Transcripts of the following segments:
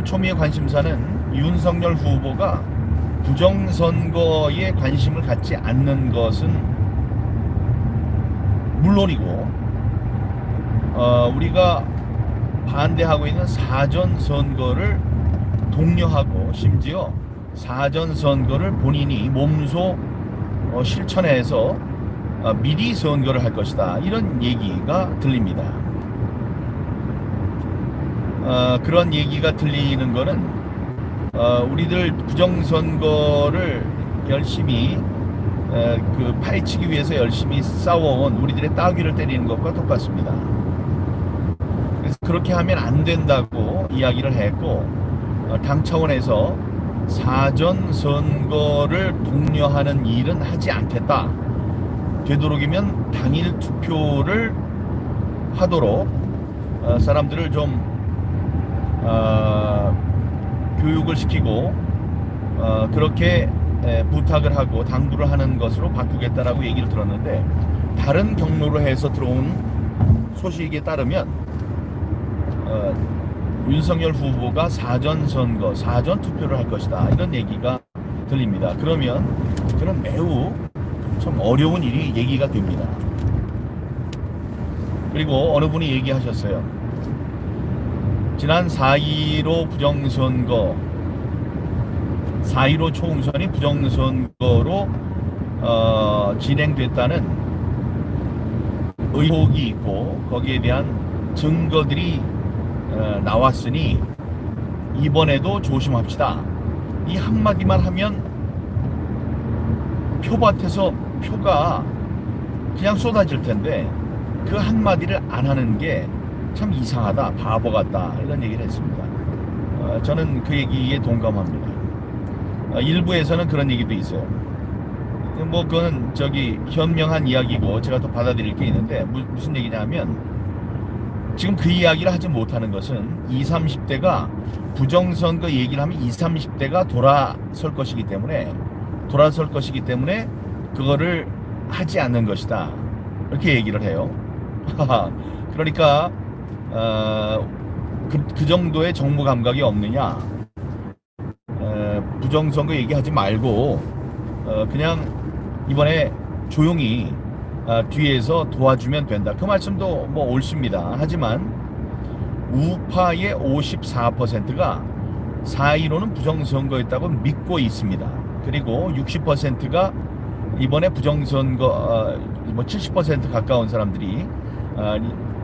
초미의 관심사는 윤석열 후보가 부정선거에 관심을 갖지 않는 것은 물론이고, 우리가 반대하고 있는 사전선거를 독려하고 심지어 사전선거를 본인이 몸소 실천해서 미리 선거를 할 것이다, 이런 얘기가 들립니다. 그런 얘기가 들리는 거는 우리들 부정선거를 열심히 파헤치기 위해서 열심히 싸워온 우리들의 따귀를 때리는 것과 똑같습니다. 그래서 그렇게 하면 안 된다고 이야기를 했고, 당 차원에서 사전 선거를 독려하는 일은 하지 않겠다, 되도록이면 당일 투표를 하도록 사람들을 좀 교육을 시키고 그렇게 부탁을 하고 당부를 하는 것으로 바꾸겠다라고 얘기를 들었는데, 다른 경로로 해서 들어온 소식에 따르면 윤석열 후보가 사전선거, 사전투표를 할 것이다, 이런 얘기가 들립니다. 그러면 그런 매우 참 어려운 일이 얘기가 됩니다. 그리고 어느 분이 얘기하셨어요. 지난 4.15 부정선거, 4.15 총선이 부정선거로 진행됐다는 의혹이 있고 거기에 대한 증거들이 나왔으니 이번에도 조심합시다, 이 한마디만 하면 표밭에서 표가 그냥 쏟아질 텐데 그 한마디를 안 하는 게 참 이상하다, 바보 같다, 이런 얘기를 했습니다. 저는 그 얘기에 동감합니다. 일부에서는 그런 얘기도 있어요. 뭐 그건 현명한 이야기고 제가 또 받아들일 게 있는데, 무슨 얘기냐면 지금 그 이야기를 하지 못하는 것은 20, 30대가 부정선거 얘기를 하면 20, 30대가 돌아설 것이기 때문에 그거를 하지 않는 것이다, 이렇게 얘기를 해요. 그러니까 그 정도의 정무 감각이 없느냐, 부정선거 얘기하지 말고 그냥 이번에 조용히 뒤에서 도와주면 된다, 그 말씀도 뭐 옳습니다. 하지만 우파의 54%가 4.15는 부정선거였다고 믿고 있습니다. 그리고 60%가 이번에 부정선거, 70% 가까운 사람들이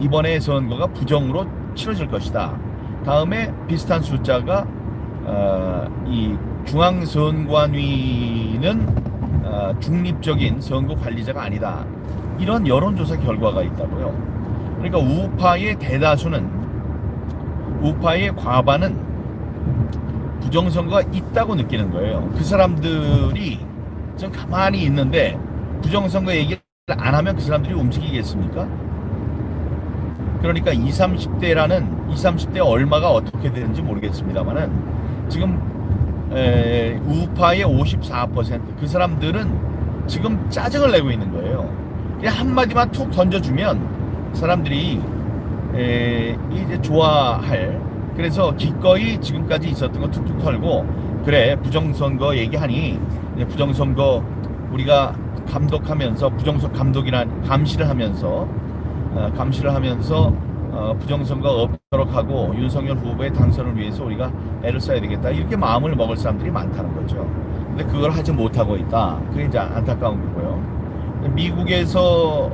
이번에 선거가 부정으로 치러질 것이다. 다음에 비슷한 숫자가 이 중앙선관위는 중립적인 선거 관리자가 아니다, 이런 여론조사 결과가 있다고요. 그러니까 우파의 대다수는, 우파의 과반은 부정선거가 있다고 느끼는 거예요. 그 사람들이 좀 가만히 있는데 부정선거 얘기를 안 하면 그 사람들이 움직이겠습니까? 그러니까 20, 30대 얼마가 어떻게 되는지 모르겠습니다만은 지금 우파의 54%, 그 사람들은 지금 짜증을 내고 있는 거예요. 그냥 한마디만 툭 던져주면 사람들이 이제 좋아할, 그래서 기꺼이 지금까지 있었던 거 툭툭 털고, 그래 부정선거 얘기하니 부정선거 우리가 감독하면서, 감시를 하면서 부정선거 없도록 하고 윤석열 후보의 당선을 위해서 우리가 애를 써야 되겠다, 이렇게 마음을 먹을 사람들이 많다는 거죠. 근데 그걸 하지 못하고 있다, 그게 이제 안타까운 거고요. 미국에서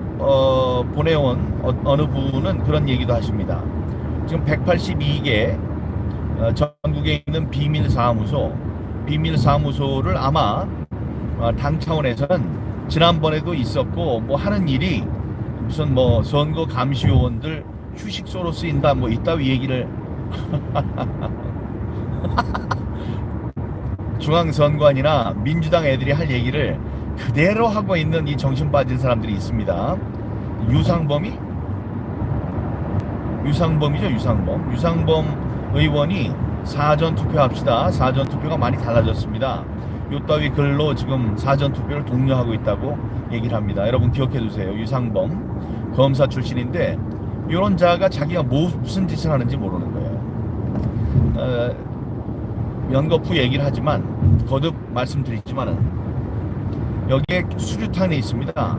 보내온 어느 분은 그런 얘기도 하십니다. 지금 182개 전국에 있는 비밀사무소를 아마 당 차원에서는 지난번에도 있었고, 뭐 하는 일이 무슨 뭐 선거 감시요원들 휴식소로 쓰인다, 뭐 이따위 얘기를 중앙선관이나 민주당 애들이 할 얘기를 그대로 하고 있는 이 정신 빠진 사람들이 있습니다. 유상범이죠. 유상범 의원이 사전투표합시다, 사전투표가 많이 달라졌습니다, 요따위 글로 지금 사전투표를 독려하고 있다고 얘기를 합니다. 여러분 기억해 두세요. 유상범 검사 출신인데 이런 자가 자기가 무슨 짓을 하는지 모르는 거예요. 연거푸 얘기를 하지만 거듭 말씀드리지만은 여기에 수류탄이 있습니다.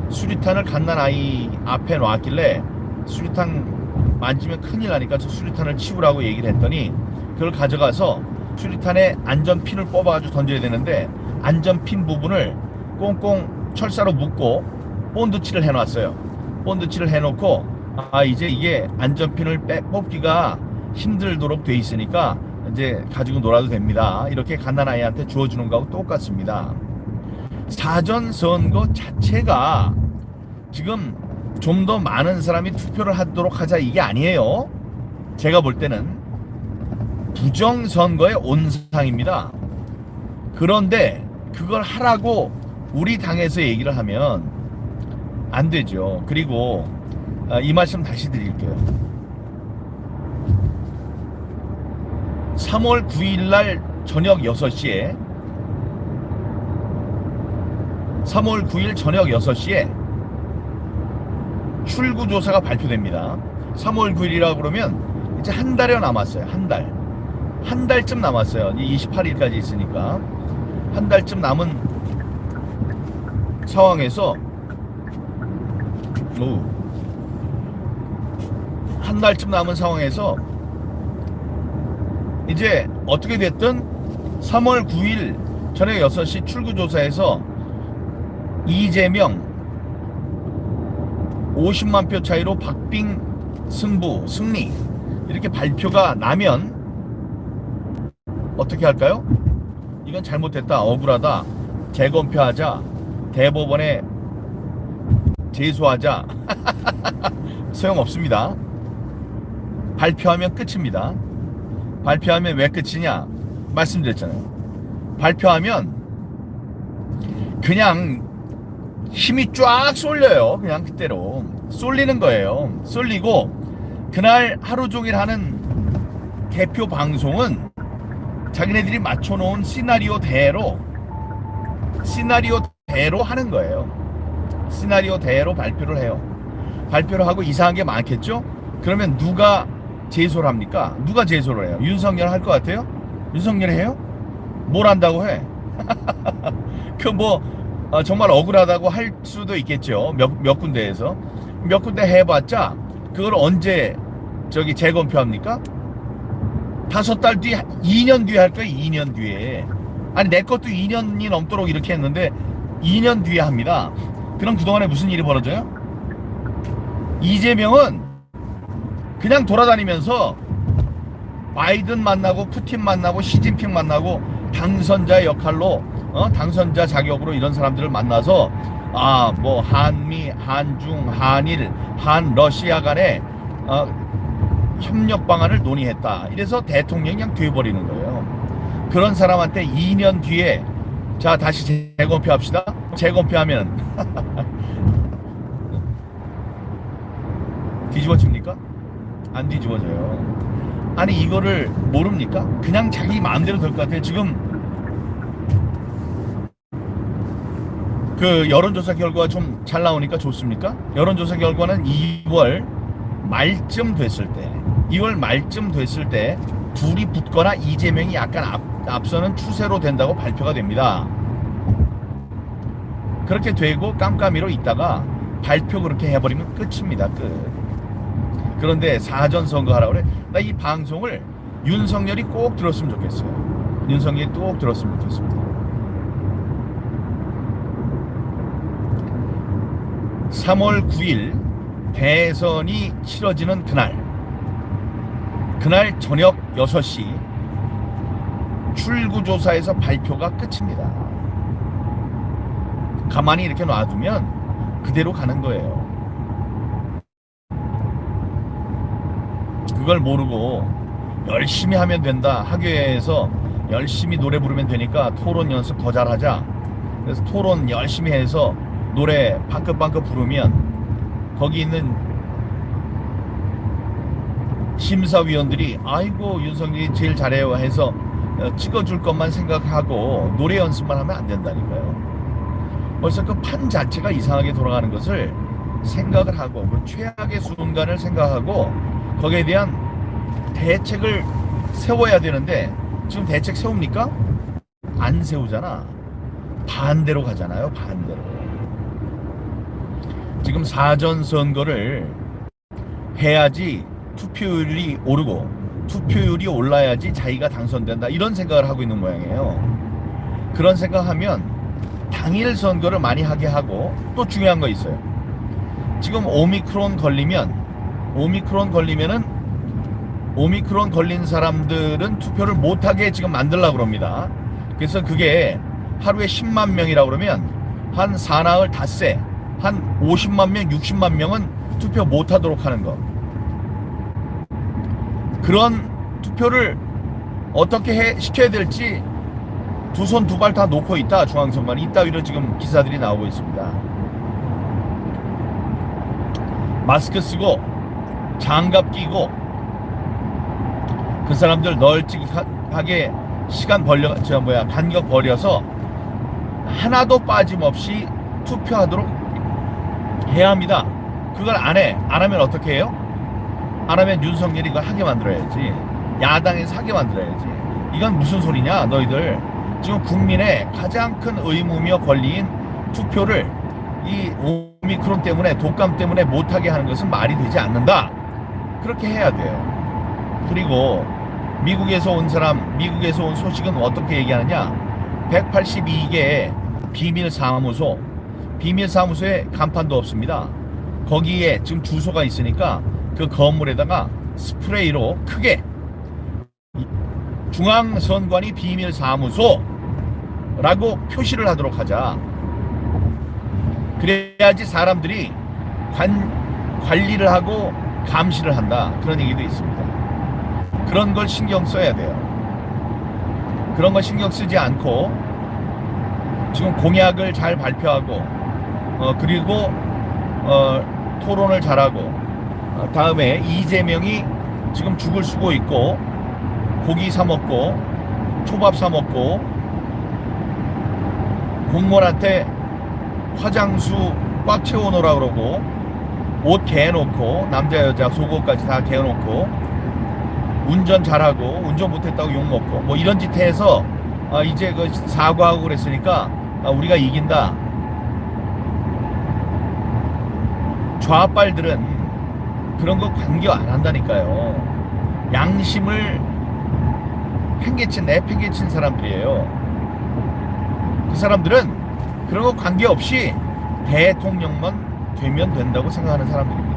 수류탄을 갓난아이 앞에 놨길래 수류탄 만지면 큰일 나니까 저 수류탄을 치우라고 얘기를 했더니 그걸 가져가서 수류탄에 안전핀을 뽑아가지고 던져야 되는데 안전핀 부분을 꽁꽁 철사로 묶고 본드칠을 해놨어요. 본드칠을 해놓고 이제 이게 안전핀을 뽑기가 힘들도록 돼 있으니까 이제 가지고 놀아도 됩니다. 이렇게 갓난아이한테 주어주는 거하고 똑같습니다. 사전선거 자체가 지금 좀 더 많은 사람이 투표를 하도록 하자 이게 아니에요. 제가 볼 때는 부정선거의 온상입니다. 그런데 그걸 하라고 우리 당에서 얘기를 하면 안 되죠. 그리고 이 말씀 다시 드릴게요. 3월 9일 날 저녁 6시에 3월 9일 저녁 6시에 출구조사가 발표됩니다. 3월 9일이라고 그러면 이제 한 달여 남았어요. 한 달쯤 남았어요. 28일까지 있으니까 한 달쯤 남은 상황에서 한 달쯤 남은 상황에서 이제 어떻게 됐든 3월 9일 저녁 6시 출구조사에서 이재명 50만 표 차이로 박빙 승리 이렇게 발표가 나면 어떻게 할까요? 이건 잘못됐다, 억울하다, 재검표하자, 대법원에 제소하자. 소용없습니다. 발표하면 끝입니다. 발표하면 왜 끝이냐? 말씀드렸잖아요. 발표하면 그냥 힘이 쫙 쏠려요. 그냥 그대로 쏠리는 거예요. 쏠리고 그날 하루 종일 하는 개표 방송은 자기네들이 맞춰놓은 시나리오대로 하는 거예요. 시나리오대로 발표를 해요. 발표를 하고 이상한 게 많겠죠? 그러면 누가 제소를 합니까? 누가 제소를 해요? 윤석열 할 것 같아요? 윤석열이 해요? 뭘 한다고 해? 정말 억울하다고 할 수도 있겠죠. 몇 군데에서. 몇 군데 해봤자 그걸 언제 재검표합니까? 5달 뒤에, 2년 뒤에 할 거예요. 2년 뒤에. 아니 내 것도 2년이 넘도록 이렇게 했는데 2년 뒤에 합니다. 그럼 그동안에 무슨 일이 벌어져요? 이재명은 그냥 돌아다니면서 바이든 만나고 푸틴 만나고 시진핑 만나고 당선자 역할로 당선자 자격으로 이런 사람들을 만나서 한미, 한중, 한일, 한러시아 간의 협력 방안을 논의했다. 이래서 대통령이 그냥 돼버리는 거예요. 그런 사람한테 2년 뒤에 자 다시 재검표합시다. 재검표하면 뒤집어집니까? 안 뒤집어져요. 아니 이거를 모릅니까? 그냥 자기 마음대로 될 것 같아요. 지금 그 여론조사 결과가 좀 잘 나오니까 좋습니까? 여론조사 결과는 2월 말쯤 됐을 때 둘이 붙거나 이재명이 약간 앞서는 추세로 된다고 발표가 됩니다. 그렇게 되고 깜깜이로 있다가 발표 그렇게 해버리면 끝입니다. 끝. 그런데 사전선거 하라고 그래. 나 이 방송을 윤석열이 꼭 들었으면 좋겠어요. 윤석열이 꼭 들었으면 좋겠습니다. 3월 9일 대선이 치러지는 그날 저녁 6시 출구조사에서 발표가 끝입니다. 가만히 이렇게 놔두면 그대로 가는 거예요. 그걸 모르고 열심히 하면 된다. 학교에서 열심히 노래 부르면 되니까 토론 연습 더 잘하자. 그래서 토론 열심히 해서 노래 방긋방긋 부르면 거기 있는 심사위원들이 아이고 윤석열이 제일 잘해요 해서 찍어줄 것만 생각하고 노래 연습만 하면 안 된다니까요. 벌써 그 판 자체가 이상하게 돌아가는 것을 생각을 하고 그 최악의 순간을 생각하고 거기에 대한 대책을 세워야 되는데 지금 대책 세웁니까? 안 세우잖아. 반대로 가잖아요. 반대로. 지금 사전 선거를 해야지 투표율이 오르고 투표율이 올라야지 자기가 당선된다, 이런 생각을 하고 있는 모양이에요. 그런 생각하면 당일 선거를 많이 하게 하고, 또 중요한 거 있어요. 지금 오미크론 걸린 사람들은 투표를 못하게 지금 만들려고 그럽니다. 그래서 그게 하루에 10만 명이라고 그러면 한 사나흘 닷새 한 50만 명, 60만 명은 투표 못하도록 하는 거. 그런 투표를 어떻게 시켜야 될지 두 손 두 발 다 놓고 있다. 중앙선관위 이따위로 지금 기사들이 나오고 있습니다. 마스크 쓰고 장갑 끼고 그 사람들 널찍하게 간격 벌여서 하나도 빠짐없이 투표하도록 해야 합니다. 그걸 안 하면 어떻게 해요? 안 하면 윤석열이 이걸 하게 만들어야지. 야당에서 하게 만들어야지. 이건 무슨 소리냐, 너희들. 지금 국민의 가장 큰 의무며 권리인 투표를 이 오미크론 때문에, 독감 때문에 못하게 하는 것은 말이 되지 않는다. 그렇게 해야 돼요. 그리고 미국에서 온 소식은 어떻게 얘기하느냐. 182개의 비밀사무소에 간판도 없습니다. 거기에 지금 주소가 있으니까 그 건물에다가 스프레이로 크게 중앙선관위 비밀사무소라고 표시를 하도록 하자. 그래야지 사람들이 관리를 하고 감시를 한다, 그런 얘기도 있습니다. 그런 걸 신경 써야 돼요. 그런 걸 신경 쓰지 않고 지금 공약을 잘 발표하고 그리고 토론을 잘하고 다음에 이재명이 지금 죽을 쓰고 있고 고기 사 먹고 초밥 사 먹고 공무원한테 화장수 꽉 채워놓으라 그러고 옷 개놓고 남자 여자 속옷까지 다 개놓고 운전 잘하고 운전 못했다고 욕먹고 뭐 이런 짓 해서 이제 그 사과하고 그랬으니까 우리가 이긴다. 좌빨들은 그런 거 관계 안 한다니까요. 양심을 내팽개친 사람들이에요. 그 사람들은 그런 거 관계없이 대통령만 되면 된다고 생각하는 사람들입니다.